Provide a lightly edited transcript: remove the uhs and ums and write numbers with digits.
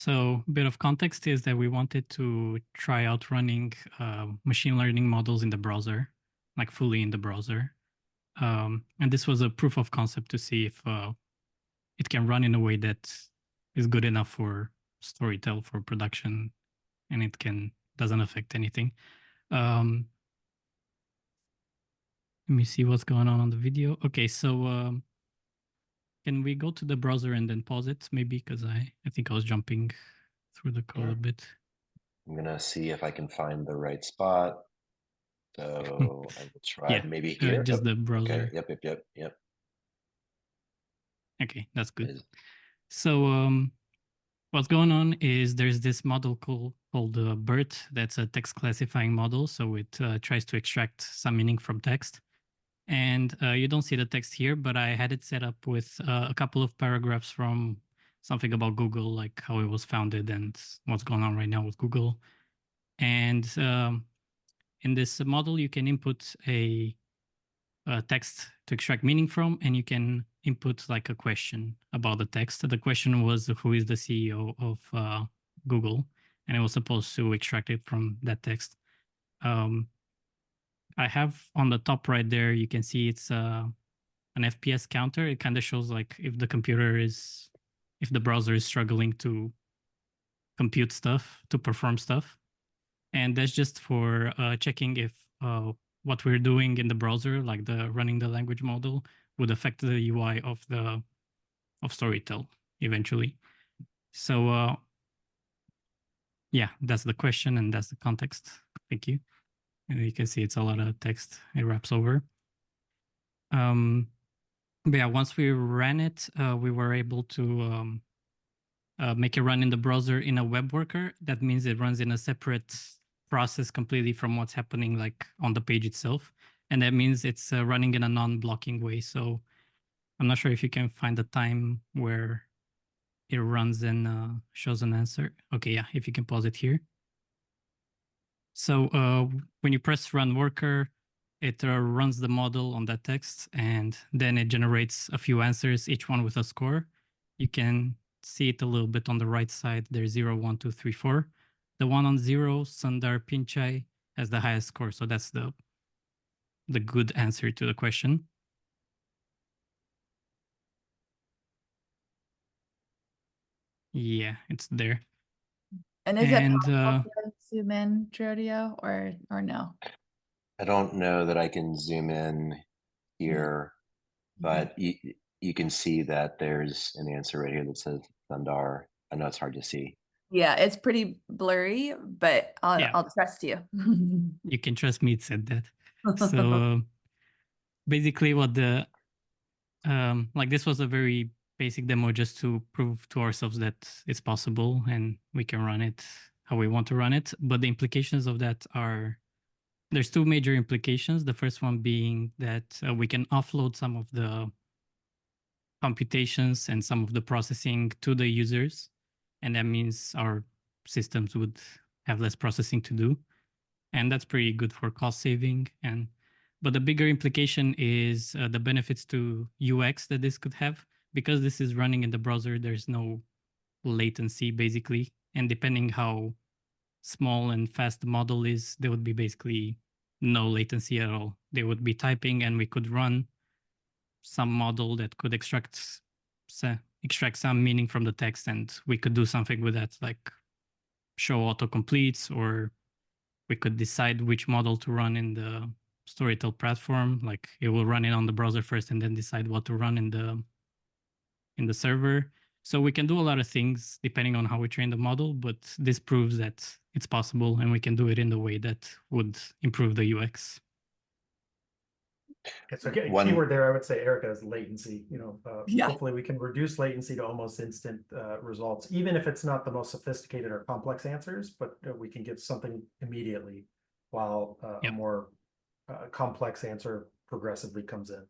So a bit of context is that we wanted to try out running machine learning models in the browser, like fully in the browser. And this was a proof of concept to see if it can run in a way that is good enough for Storytel for production, and it doesn't affect anything. Let me see what's going on the video. Okay, so can we go to the browser and then pause it maybe? Because I think I was jumping through the code a bit. I'm gonna see if I can find the right spot. So I will try Yeah, maybe here. just the Okay. browser. Yep. Okay, that's good. Is So what's going on is there's this model called BERT. That's a text classifying model. So it tries to extract some meaning from text. And you don't see the text here, but I had it set up with a couple of paragraphs from something about Google, like how it was founded and what's going on right now with Google. And in this model, you can input a text to extract meaning from, and you can input like a question about the text. The question was, who is the CEO of Google? And it was supposed to extract it from that text. I have on the top right there, you can see it's an FPS counter. It kind of shows like if the browser is struggling to compute stuff, to perform stuff. And that's just for checking if what we're doing in the browser, like the running the language model, would affect the UI of Storytel eventually. So yeah, that's the question and that's the context. Thank you. And you can see it's a lot of text it wraps over. But yeah, once we ran it, we were able to make it run in the browser in a web worker. That means it runs in a separate process completely from what's happening like on the page itself. And that means it's running in a non-blocking way. So I'm not sure if you can find the time where it runs and shows an answer. Okay, yeah, if you can pause it here. So when you press run worker, it runs the model on that text, and then it generates a few answers, each one with a score. You can see it a little bit on the right side. There's 0, 1, 2, 3, 4. The one on 0, Sundar Pichai, has the highest score. So that's the good answer to the question. Yeah, it's there. And is it And possible to zoom in, Trodio, or no? I don't know that I can zoom in here, but you can see that there's an answer right here that says Sundar. I know it's hard to see. Yeah, it's pretty blurry, but yeah, I'll trust you. you can trust me, it said that. So basically what the like this was a very basic demo just to prove to ourselves that it's possible and we can run it how we want to run it. But the implications of that are, there's two major implications. The first one being that we can offload some of the computations and some of the processing to the users. And that means our systems would have less processing to do. And that's pretty good for cost saving. But the bigger implication is the benefits to UX that this could have. Because this is running in the browser, there's no latency basically. And depending how small and fast the model is, there would be basically no latency at all. They would be typing and we could run some model that could extract some meaning from the text, and we could do something with that, like show autocompletes, or we could decide which model to run in the Storytel platform. Like it will run it on the browser first and then decide what to run in the server. So we can do a lot of things depending on how we train the model, but this proves that it's possible and we can do it in the way that would improve the UX. Okay, so keyword there, I would say, Erica, is latency. Hopefully we can reduce latency to almost instant results, even if it's not the most sophisticated or complex answers, but we can get something immediately while a more complex answer progressively comes in.